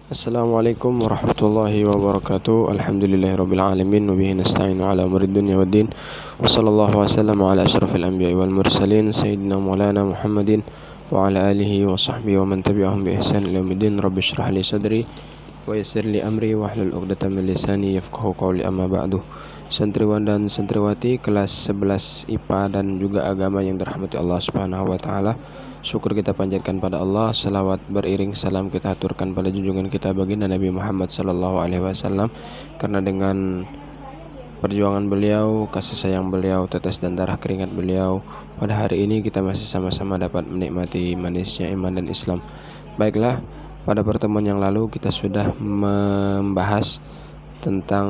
Assalamualaikum warahmatullahi wabarakatuh. Alhamdulillahirabbil alamin wa bihi nasta'inu ala umurid dunya waddin. Wa sallallahu wasallam ala asyrafil anbiya'i wal mursalin sayyidina maulana Muhammadin wa ala alihi wa sahbihi wa man tabi'ahum bi ihsan ila yaumiddin. Rabbi shrah li sadri wa yassir li amri wahlul 'uqdatam min lisani yafqahu qawli, amma ba'du. Santriwan dan santriwati kelas 11 IPA dan juga agama yang dirahmati Allah Subhanahu wa taala. Syukur kita panjatkan pada Allah, salawat beriring salam kita aturkan pada junjungan kita baginda Nabi Muhammad sallallahu alaihi wasallam, karena dengan perjuangan beliau, kasih sayang beliau, tetes dan darah keringat beliau, pada hari ini kita masih sama-sama dapat menikmati manisnya iman dan Islam. Baiklah, pada pertemuan yang lalu kita sudah membahas tentang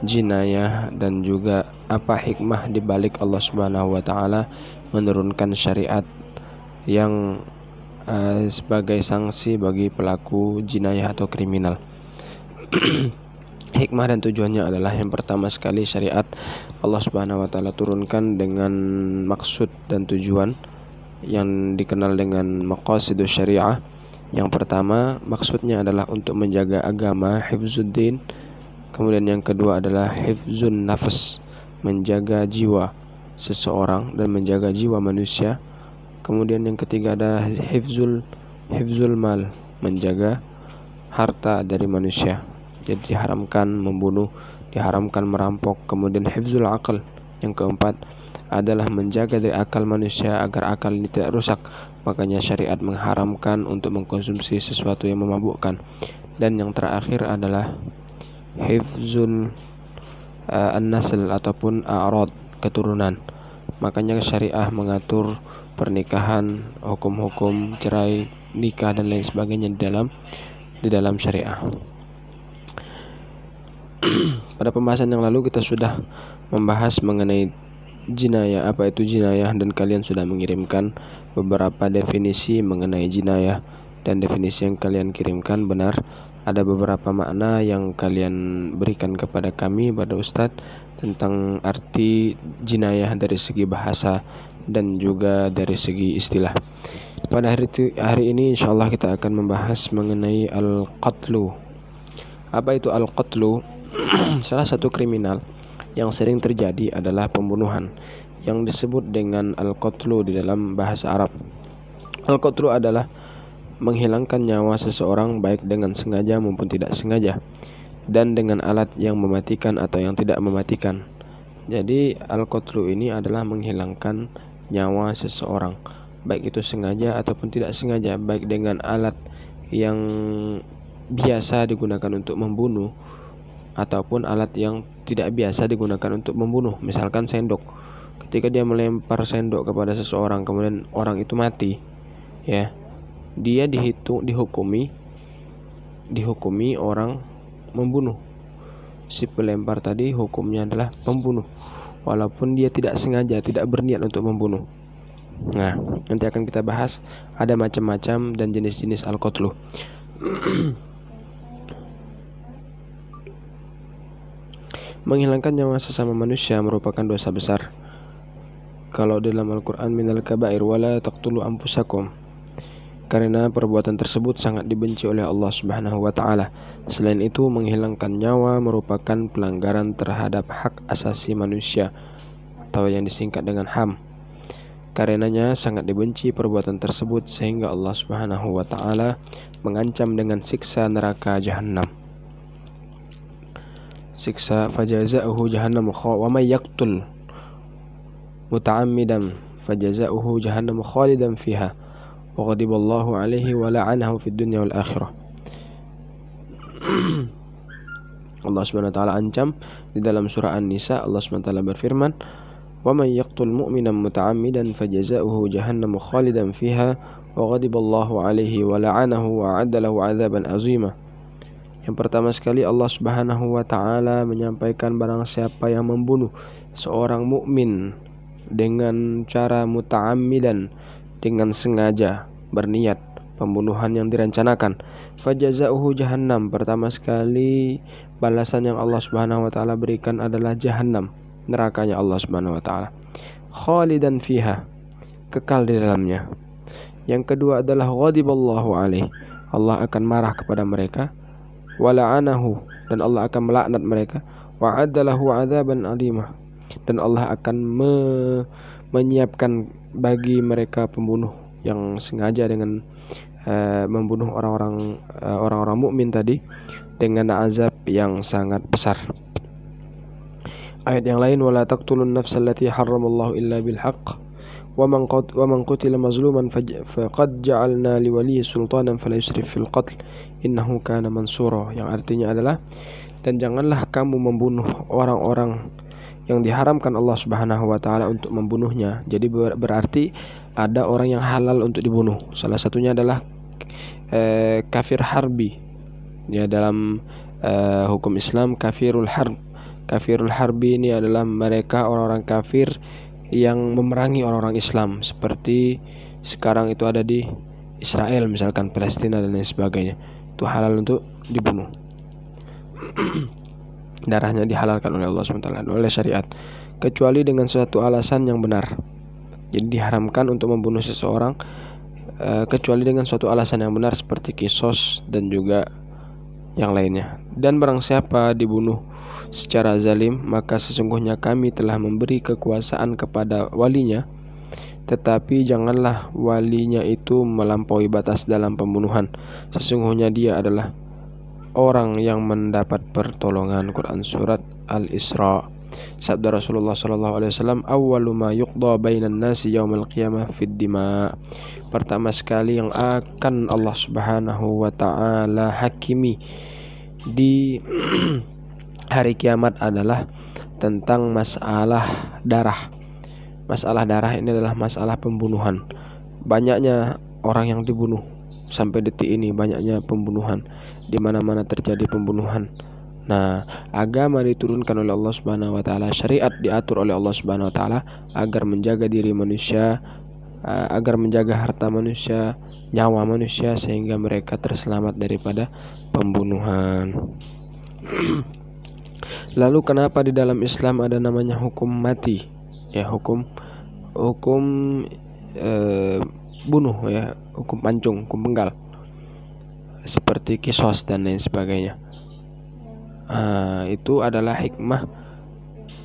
jinayah dan juga apa hikmah di balik Allah Subhanahu wa taala menurunkan syariat yang sebagai sanksi bagi pelaku jinayah atau kriminal. Hikmah dan tujuannya adalah, yang pertama sekali, syariat Allah Subhanahu wa taala turunkan dengan maksud dan tujuan yang dikenal dengan maqasidus syariah. Yang pertama, maksudnya adalah untuk menjaga agama, hifzuddin. Kemudian yang kedua adalah hifzun nafs, menjaga jiwa seseorang dan menjaga jiwa manusia. Kemudian yang ketiga ada hifzul mal, menjaga harta dari manusia. Jadi diharamkan membunuh, diharamkan merampok. Kemudian hifzul aql, yang keempat adalah menjaga dari akal manusia agar akal ini tidak rusak. Makanya syariat mengharamkan untuk mengkonsumsi sesuatu yang memabukkan. Dan yang terakhir adalah hifzul an-nasl ataupun a'rad, keturunan. Makanya syariah mengatur pernikahan, hukum-hukum cerai, nikah dan lain sebagainya di dalam syariah. Pada pembahasan yang lalu kita sudah membahas mengenai jinayah, apa itu jinayah, dan kalian sudah mengirimkan beberapa definisi mengenai jinayah, dan definisi yang kalian kirimkan benar. Ada beberapa makna yang kalian berikan kepada kami, pada Ustadz, tentang arti jinayah dari segi bahasa dan juga dari segi istilah. Pada hari ini insyaallah kita akan membahas mengenai al-qatlu. Apa itu al-qatlu? Salah satu kriminal yang sering terjadi adalah pembunuhan, yang disebut dengan al-qatlu di dalam bahasa Arab. Al-qatlu adalah menghilangkan nyawa seseorang baik dengan sengaja maupun tidak sengaja, dan dengan alat yang mematikan atau yang tidak mematikan. Jadi al-qatlu ini adalah menghilangkan nyawa seseorang, baik itu sengaja ataupun tidak sengaja, baik dengan alat yang biasa digunakan untuk membunuh ataupun alat yang tidak biasa digunakan untuk membunuh. Misalkan sendok, ketika dia melempar sendok kepada seseorang kemudian orang itu mati, ya, dia dihukumi orang membunuh. Si pelempar tadi hukumnya adalah pembunuh, walaupun dia tidak sengaja, tidak berniat untuk membunuh. Nah, nanti akan kita bahas ada macam-macam dan jenis-jenis al-qatlu. Menghilangkan nyawa sesama manusia merupakan dosa besar. Kalau dalam Al-Quran, minal kabair wala taqtulu anfusakum, karena perbuatan tersebut sangat dibenci oleh Allah Subhanahu wa taala. Selain itu, menghilangkan nyawa merupakan pelanggaran terhadap hak asasi manusia atau yang disingkat dengan HAM. Karenanya sangat dibenci perbuatan tersebut sehingga Allah Subhanahu wa taala mengancam dengan siksa neraka Jahannam. Siksa fajaza'uhu jahannam wa may yaqtul muta'ammidan fajaza'uhu jahannam khalidan fiha wa ghadiballahu alaihi wa la'anahu fid dunya wal akhirah. Allah Subhanahu wa taala ancam di dalam surah An-Nisa. Allah Subhanahu wa taala berfirman, "Wa may yaqtul mu'mina muta'ammidan fajaza'uhu jahannam khalidan fiha wa ghadiballahu alaihi wa la'anahu wa 'adda lahu 'adzaban 'azima." Yang pertama sekali, Allah Subhanahu wa taala menyampaikan barang siapa yang membunuh seorang mukmin dengan cara muta'ammidan, dengan sengaja, berniat pembunuhan yang direncanakan, fajaza'uhu jahannam, pertama sekali balasan yang Allah Subhanahu wa taala berikan adalah jahannam, nerakanya Allah Subhanahu wa taala. Khalidan fiha, kekal di dalamnya. Yang kedua adalah ghadiballahu alaih, Allah akan marah kepada mereka, wa la'anahu, dan Allah akan melaknat mereka, wa addalahu 'adzaban 'alimah, dan Allah akan menyiapkan bagi mereka pembunuh yang sengaja dengan membunuh orang-orang mukmin tadi dengan azab yang sangat besar. Ayat yang lain, wala taqtulun nafsal lati harramallahu illa bil haqq wa man qutila mazluman faqad ja'alna liwalihi sultanan fala yusrif fil qatl innahu kana mansura, yang artinya adalah, dan janganlah kamu membunuh orang-orang yang diharamkan Allah Subhanahu wa taala untuk membunuhnya. Jadi berarti ada orang yang halal untuk dibunuh. Salah satunya adalah kafir harbi. Ya, dalam hukum Islam kafirul harbi ini adalah mereka orang-orang kafir yang memerangi orang-orang Islam, seperti sekarang itu ada di Israel misalkan, Palestina dan lain sebagainya. Itu halal untuk dibunuh. Darahnya dihalalkan oleh Allah SWT, oleh syariat, kecuali dengan suatu alasan yang benar. Jadi diharamkan untuk membunuh seseorang kecuali dengan suatu alasan yang benar, seperti kisos dan juga yang lainnya. Dan barang siapa dibunuh secara zalim, maka sesungguhnya kami telah memberi kekuasaan kepada walinya, tetapi janganlah walinya itu melampaui batas dalam pembunuhan. Sesungguhnya dia adalah orang yang mendapat pertolongan. Quran surat Al-Isra. Sabda Rasulullah SAW, awwalu ma yuqda bainan nasi yaumal qiyamah fid dima. Pertama sekali yang akan Allah Subhanahu wa taala hakimi di hari kiamat adalah tentang masalah darah. Masalah darah ini adalah masalah pembunuhan. Banyaknya orang yang dibunuh sampai detik ini, banyaknya pembunuhan, di mana-mana terjadi pembunuhan. Nah, agama diturunkan oleh Allah Subhanahu wa taala, syariat diatur oleh Allah Subhanahu wa taala agar menjaga diri manusia, agar menjaga harta manusia, nyawa manusia, sehingga mereka terselamat daripada pembunuhan. Lalu kenapa di dalam Islam ada namanya hukum mati? Ya, hukum bunuh, ya, hukum pancung, hukum penggal, seperti kisos dan lain sebagainya. Itu adalah hikmah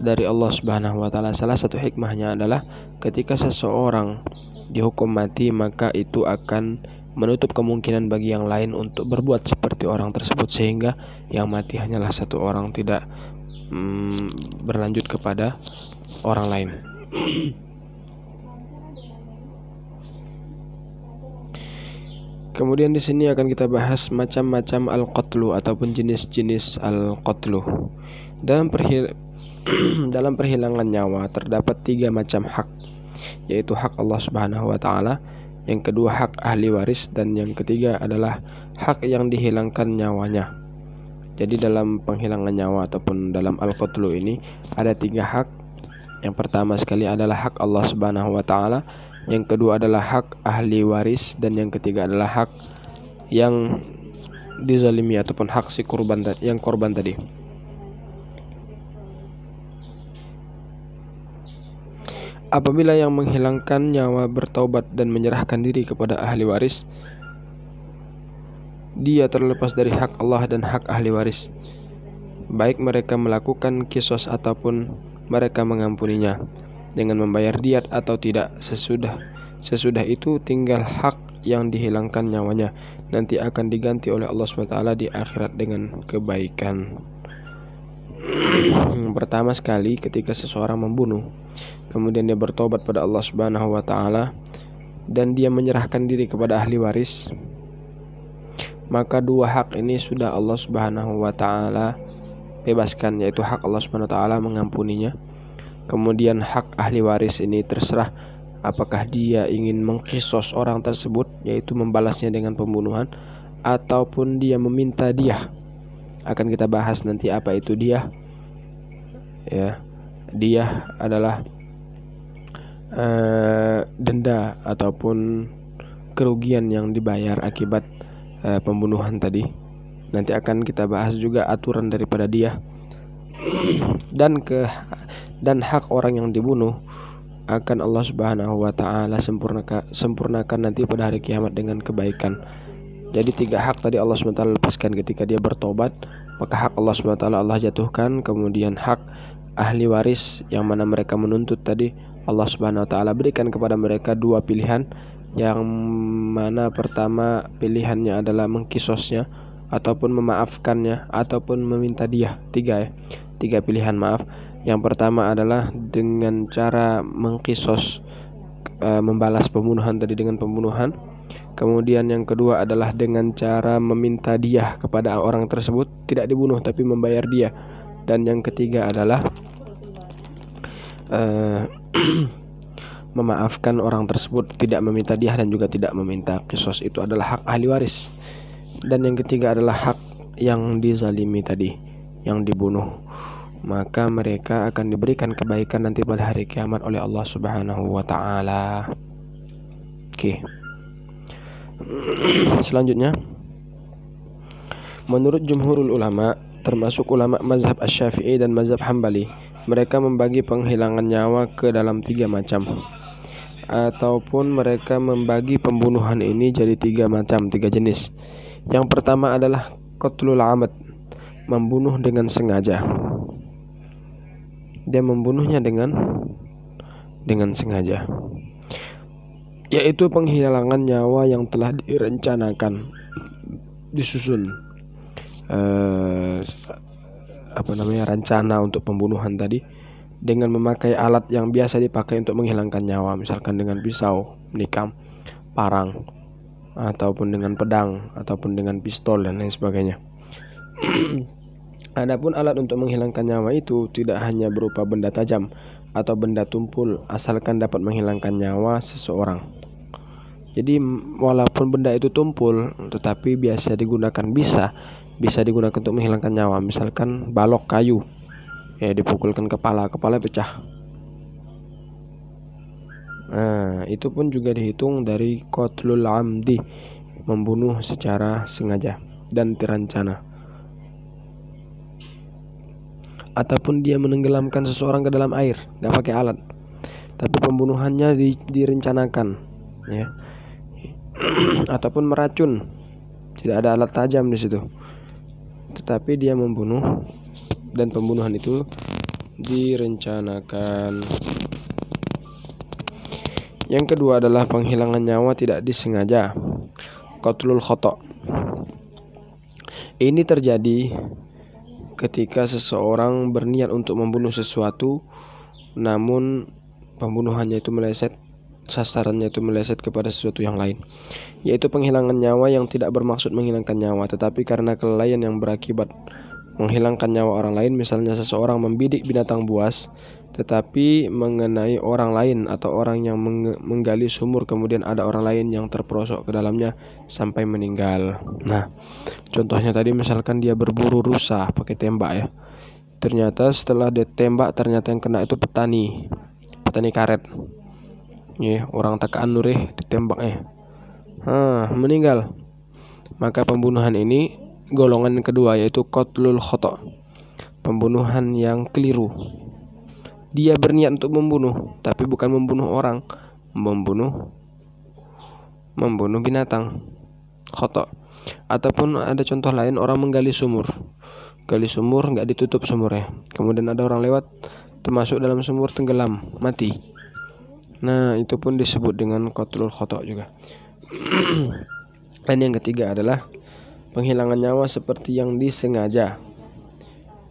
dari Allah Subhanahu wa taala. Salah satu hikmahnya adalah ketika seseorang dihukum mati, maka itu akan menutup kemungkinan bagi yang lain untuk berbuat seperti orang tersebut, sehingga yang mati hanyalah satu orang, tidak berlanjut kepada orang lain. Kemudian di sini akan kita bahas macam-macam al-qatlu ataupun jenis-jenis al-qatlu. Dalam perhilangan nyawa terdapat 3 macam hak, yaitu hak Allah Subhanahu wa taala, yang kedua hak ahli waris, dan yang ketiga adalah hak yang dihilangkan nyawanya. Jadi dalam penghilangan nyawa ataupun dalam al-qatlu ini ada 3 hak. Yang pertama sekali adalah hak Allah Subhanahu wa taala, yang kedua adalah hak ahli waris, dan yang ketiga adalah hak yang dizalimi ataupun hak si korban tadi. Apabila yang menghilangkan nyawa bertaubat dan menyerahkan diri kepada ahli waris, dia terlepas dari hak Allah dan hak ahli waris, baik mereka melakukan kisos ataupun mereka mengampuninya dengan membayar diat atau tidak. Sesudah itu tinggal hak yang dihilangkan nyawanya, nanti akan diganti oleh Allah SWT di akhirat dengan kebaikan. Pertama sekali, ketika seseorang membunuh, kemudian dia bertobat pada Allah Subhanahu wa taala dan dia menyerahkan diri kepada ahli waris, maka 2 hak ini sudah Allah Subhanahu wa taala bebaskan, yaitu hak Allah Subhanahu wa taala mengampuninya. Kemudian hak ahli waris ini terserah apakah dia ingin mengkisos orang tersebut, yaitu membalasnya dengan pembunuhan, ataupun dia meminta diyah. Akan kita bahas nanti apa itu diyah. Ya, diyah adalah denda ataupun kerugian yang dibayar akibat pembunuhan tadi. Nanti akan kita bahas juga aturan daripada diyah. Dan hak orang yang dibunuh akan Allah Subhanahu wa taala sempurnakan nanti pada hari kiamat dengan kebaikan. Jadi 3 hak tadi Allah SWT lepaskan ketika dia bertobat, maka hak Allah SWT Allah jatuhkan. Kemudian hak ahli waris yang mana mereka menuntut tadi, Allah SWT berikan kepada mereka 2 pilihan, yang mana pertama pilihannya adalah mengkisosnya ataupun memaafkannya ataupun meminta diah. 3 pilihan, maaf. Yang pertama adalah dengan cara mengkisos, membalas pembunuhan tadi dengan pembunuhan. Kemudian yang kedua adalah dengan cara meminta diah kepada orang tersebut, tidak dibunuh tapi membayar dia. Dan yang ketiga adalah memaafkan orang tersebut, tidak meminta diah dan juga tidak meminta qisas. Itu adalah hak ahli waris. Dan yang ketiga adalah hak yang dizalimi tadi, yang dibunuh. Maka mereka akan diberikan kebaikan nanti pada hari kiamat oleh Allah Subhanahu wa taala. Oke. Selanjutnya, menurut jumhurul ulama, termasuk ulama mazhab Asy-Syafi'i dan mazhab Hambali, mereka membagi penghilangan nyawa ke dalam 3 macam, ataupun mereka membagi pembunuhan ini jadi 3 macam, 3 jenis. Yang pertama adalah qatlul amad, membunuh dengan sengaja. Dia membunuhnya dengan sengaja, yaitu penghilangan nyawa yang telah direncanakan, disusun rencana untuk pembunuhan tadi dengan memakai alat yang biasa dipakai untuk menghilangkan nyawa, misalkan dengan pisau, nikam, parang, ataupun dengan pedang, ataupun dengan pistol dan lain sebagainya. Adapun alat untuk menghilangkan nyawa itu tidak hanya berupa benda tajam atau benda tumpul, asalkan dapat menghilangkan nyawa seseorang. Jadi walaupun benda itu tumpul, tetapi bisa digunakan untuk menghilangkan nyawa. Misalkan balok kayu, ya dipukulkan kepala pecah. Nah, itu pun juga dihitung dari qatlul amdi, membunuh secara sengaja dan terencana. Ataupun dia menenggelamkan seseorang ke dalam air, nggak pakai alat, tapi pembunuhannya direncanakan, ya. Ataupun meracun, tidak ada alat tajam di situ, tetapi dia membunuh dan pembunuhan itu direncanakan. Yang kedua adalah penghilangan nyawa tidak disengaja, qatlul khata'. Ini terjadi ketika seseorang berniat untuk membunuh sesuatu, namun pembunuhannya itu meleset, sasarannya itu meleset kepada sesuatu yang lain, yaitu penghilangan nyawa yang tidak bermaksud menghilangkan nyawa, tetapi karena kelalaian yang berakibat menghilangkan nyawa orang lain. Misalnya seseorang membidik binatang buas tetapi mengenai orang lain, atau orang yang menggali sumur, kemudian ada orang lain yang terperosok ke dalamnya sampai meninggal. Nah, contohnya tadi misalkan dia berburu rusa pakai tembak, ya. Ternyata setelah ditembak, ternyata yang kena itu petani karet. Ya, orang takaan nurih ditembak, meninggal. Maka pembunuhan ini golongan kedua, yaitu qatlul khata', pembunuhan yang keliru. Dia berniat untuk membunuh, tapi bukan membunuh orang, membunuh binatang, khata'. Ataupun ada contoh lain, orang menggali sumur, nggak ditutup sumurnya, kemudian ada orang lewat, termasuk dalam sumur, tenggelam, mati. Nah, itu pun disebut dengan qatlul khata' juga. Dan yang ketiga adalah penghilangan nyawa seperti yang disengaja,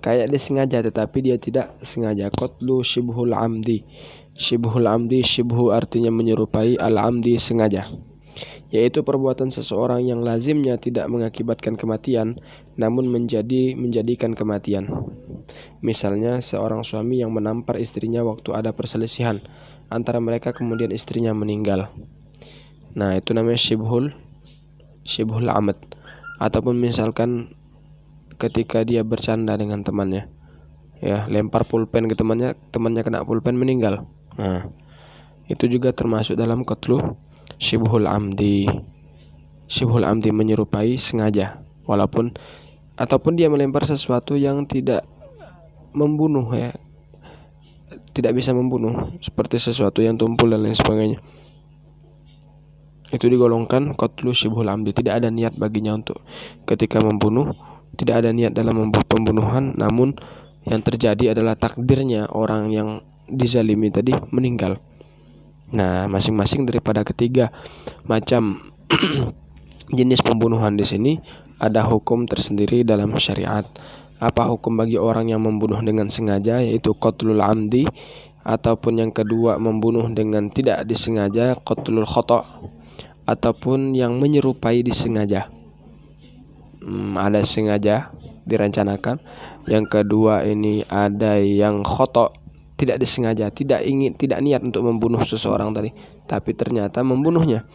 kayak disengaja tetapi dia tidak sengaja, qatlu syibhul amdi. Syibhu artinya menyerupai, al-amdi sengaja, yaitu perbuatan seseorang yang lazimnya tidak mengakibatkan kematian namun menjadikan kematian. Misalnya seorang suami yang menampar istrinya waktu ada perselisihan antara mereka, kemudian istrinya meninggal. Nah, itu namanya syibhul amd. Ataupun misalkan ketika dia bercanda dengan temannya, ya, lempar pulpen ke temannya kena pulpen, meninggal. Nah, itu juga termasuk dalam qatlu syibhul amdi. Syibhul amdi menyerupai sengaja, ataupun dia melempar sesuatu yang tidak membunuh, ya, tidak bisa membunuh, seperti sesuatu yang tumpul dan lain sebagainya. itu digolongkan qatlu syibhul amdi. Tidak ada niat baginya untuk ketika membunuh, tidak ada niat dalam pembunuhan, namun yang terjadi adalah takdirnya orang yang dizalimi tadi meninggal. Nah, masing-masing daripada ketiga macam jenis pembunuhan di sini ada hukum tersendiri dalam syariat. Apa hukum bagi orang yang membunuh dengan sengaja, yaitu qatlul amdi, ataupun yang kedua membunuh dengan tidak disengaja, qatlul khata', ataupun yang menyerupai disengaja. Ada sengaja direncanakan. Yang kedua ini ada yang khata', tidak disengaja, tidak niat untuk membunuh seseorang tadi, tapi ternyata membunuhnya,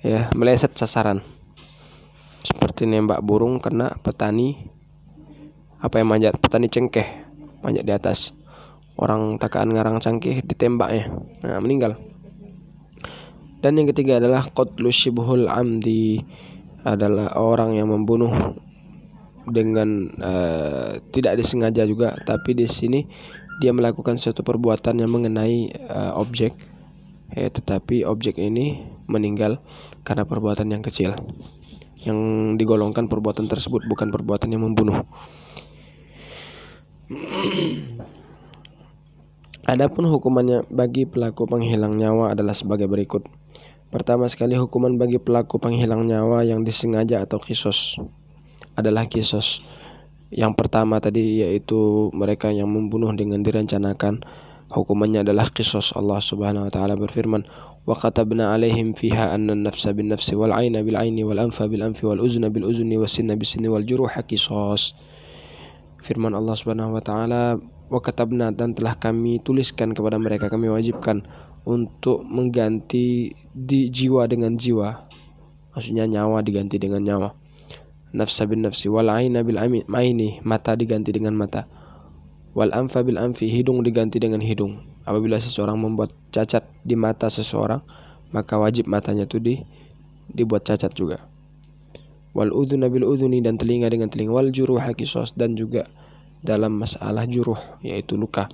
ya, meleset sasaran. Seperti nembak burung kena petani petani cengkeh manjat di atas. Orang takaan ngarang cangkeh ditembaknya, nah meninggal. Dan yang ketiga adalah qatlu syibhul amdi, adalah orang yang membunuh dengan tidak disengaja juga, tapi di sini dia melakukan suatu perbuatan yang mengenai objek, tetapi objek ini meninggal karena perbuatan yang kecil. Yang digolongkan perbuatan tersebut bukan perbuatan yang membunuh. Adapun hukumannya bagi pelaku penghilang nyawa adalah sebagai berikut. Pertama sekali, hukuman bagi pelaku penghilang nyawa yang disengaja atau qisas adalah qisas. Yang pertama tadi yaitu mereka yang membunuh dengan direncanakan, hukumannya adalah qisas. Allah Subhanahu wa taala berfirman, "Wa katabna 'alaihim fiha anna an-nafsa bin-nafsi wal 'aina bil-'aini wal anfa bil-anfi wal uzna bil-uzni was sinna bis-sinni wal juruha qisas." Firman Allah Subhanahu wa taala, wa katabna, dan telah kami tuliskan kepada mereka, kami wajibkan untuk mengganti di jiwa dengan jiwa, maksudnya nyawa diganti dengan nyawa. Nafsa bin nafsi, wal aina bil aini, mata diganti dengan mata, wal anfa bil anfi, hidung diganti dengan hidung. Apabila seseorang membuat cacat di mata seseorang, maka wajib matanya itu dibuat cacat juga. Wal udhuna bil udhuni, dan telinga dengan telinga. Wal juruha qisas, dan juga dalam masalah juruh, yaitu luka.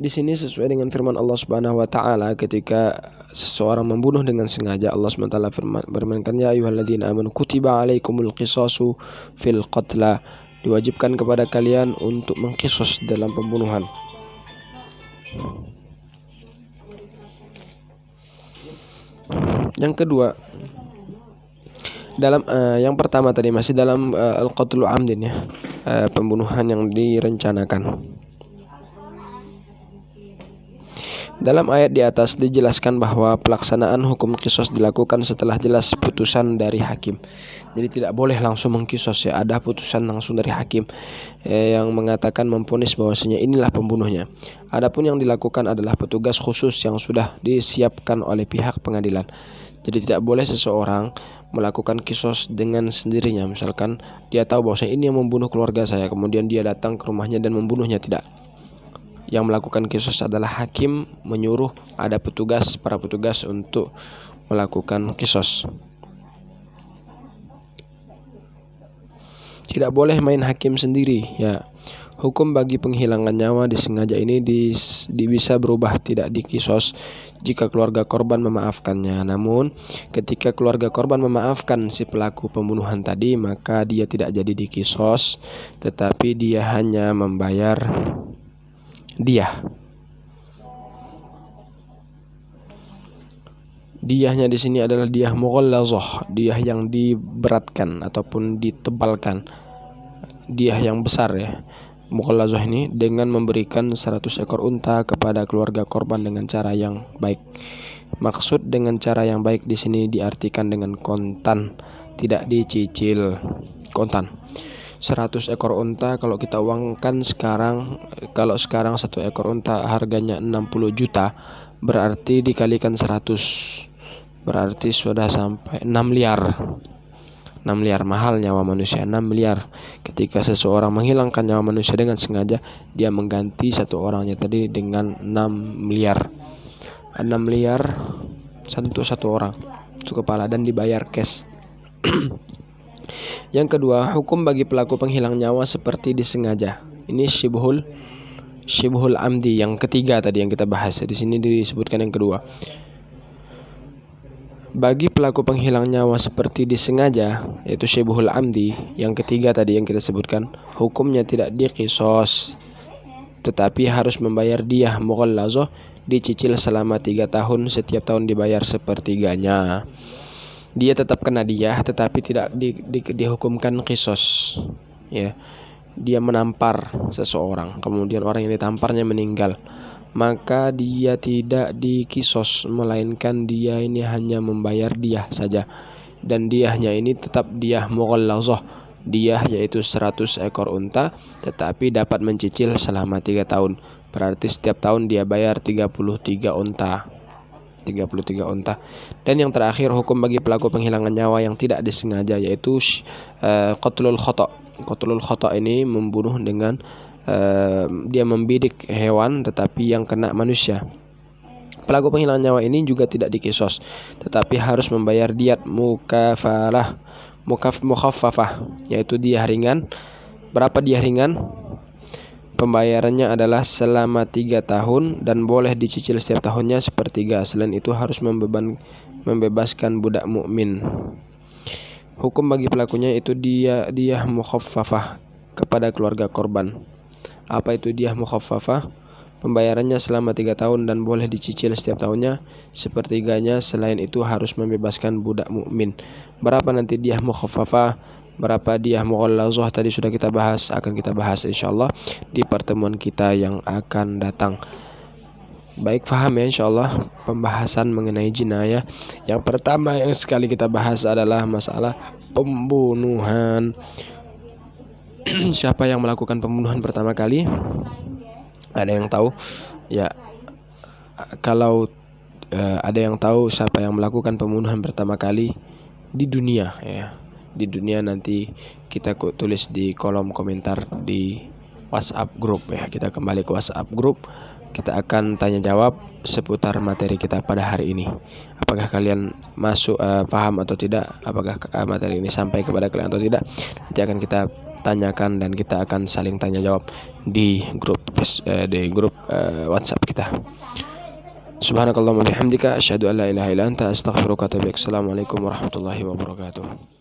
Di sini sesuai dengan firman Allah Subhanahu wa taala, ketika seseorang membunuh dengan sengaja, Allah Subhanahu wa taala berfirman, ya ayyuhalladzina amanu kutiba alaikumul qisasu fil qatla, diwajibkan kepada kalian untuk mengqisas dalam pembunuhan. Yang kedua, dalam yang pertama tadi masih dalam al-qatlu amdin, ya, pembunuhan yang direncanakan. Dalam ayat di atas dijelaskan bahwa pelaksanaan hukum qisas dilakukan setelah jelas putusan dari hakim. Jadi tidak boleh langsung mengqisas, ya, ada putusan langsung dari hakim yang mengatakan, memvonis bahwasanya inilah pembunuhnya. Adapun yang dilakukan adalah petugas khusus yang sudah disiapkan oleh pihak pengadilan. Jadi tidak boleh seseorang melakukan qisas dengan sendirinya. Misalkan dia tahu bahwasanya ini yang membunuh keluarga saya, kemudian dia datang ke rumahnya dan membunuhnya, tidak. Yang melakukan qisas adalah hakim, menyuruh ada para petugas untuk melakukan qisas. Tidak boleh main hakim sendiri, ya. Hukum bagi penghilangan nyawa disengaja ini bisa berubah, tidak diqisas jika keluarga korban memaafkannya. Namun ketika keluarga korban memaafkan si pelaku pembunuhan tadi, maka dia tidak jadi diqisas, tetapi dia hanya membayar diyah. Diyahnya di sini adalah diyah mughallazah, diyah yang diberatkan ataupun ditebalkan, diyah yang besar, ya. Mughallazah ini dengan memberikan 100 ekor unta kepada keluarga korban dengan cara yang baik. Maksud dengan cara yang baik di sini diartikan dengan kontan, tidak dicicil, kontan. 100 ekor unta kalau kita uangkan sekarang, kalau sekarang 1 ekor unta harganya 60 juta, berarti dikalikan 100, berarti sudah sampai 6 miliar. 6 miliar, mahal nyawa manusia, 6 miliar. Ketika seseorang menghilangkan nyawa manusia dengan sengaja, dia mengganti satu orangnya tadi dengan 6 miliar. 6 miliar satu orang, satu kepala, dan dibayar cash. Yang kedua, hukum bagi pelaku penghilang nyawa seperti disengaja. Ini syibhul amdi yang ketiga tadi yang kita bahas. Di sini disebutkan yang kedua. Bagi pelaku penghilang nyawa seperti disengaja, yaitu syibhul amdi, yang ketiga tadi yang kita sebutkan, hukumnya tidak diqisas, tetapi harus membayar diyah mughallazah, dicicil selama 3 tahun, setiap tahun dibayar sepertiganya. Dia tetap kena diyah, tetapi tidak dihukumkan qisas. Ya, dia menampar seseorang, kemudian orang yang ditamparnya meninggal, maka dia tidak dikisos, melainkan dia ini hanya membayar diyah saja, dan diyahnya ini tetap diyah mughallazah, diyah yaitu 100 ekor unta, tetapi dapat mencicil selama 3 tahun. Berarti setiap tahun dia bayar 33 unta. Dan yang terakhir, hukum bagi pelaku penghilangan nyawa yang tidak disengaja, yaitu qatlul khata'. Qatlul khata' ini membunuh dengan dia membidik hewan tetapi yang kena manusia. Pelaku penghilangan nyawa ini juga tidak dikisos, tetapi harus membayar diyat mukhaffafah, yaitu diyah ringan. Berapa diyah ringan? Pembayarannya adalah selama 3 tahun dan boleh dicicil setiap tahunnya sepertiga. Selain itu harus membebaskan budak mukmin. Hukum bagi pelakunya itu diyah mukhaffafah kepada keluarga korban. Apa itu diyah mukhaffafah? Pembayarannya selama 3 tahun dan boleh dicicil setiap tahunnya sepertiganya. Selain itu harus membebaskan budak mukmin. Berapa nanti diyah mukhaffafah? Berapa diyah mughallazah tadi sudah kita bahas, akan kita bahas insyaallah di pertemuan kita yang akan datang. Baik, faham ya insyaallah pembahasan mengenai jinayah. Yang pertama yang sekali kita bahas adalah masalah pembunuhan. Siapa yang melakukan pembunuhan pertama kali? Ada yang tahu? Ya, kalau ada yang tahu siapa yang melakukan pembunuhan pertama kali di dunia, ya, di dunia, nanti kita tulis di kolom komentar di WhatsApp group, ya. Kita kembali ke WhatsApp group, kita akan tanya jawab seputar materi kita pada hari ini. Apakah kalian paham atau tidak? Apakah materi ini sampai kepada kalian atau tidak? Nanti akan kita tanyakan dan kita akan saling tanya jawab di grup WhatsApp kita. Subhanakallahumma bihamdika asyhadu an la ilaha illa anta astaghfiruka wa atubu ilaik. Assalamualaikum warahmatullahi wabarakatuh.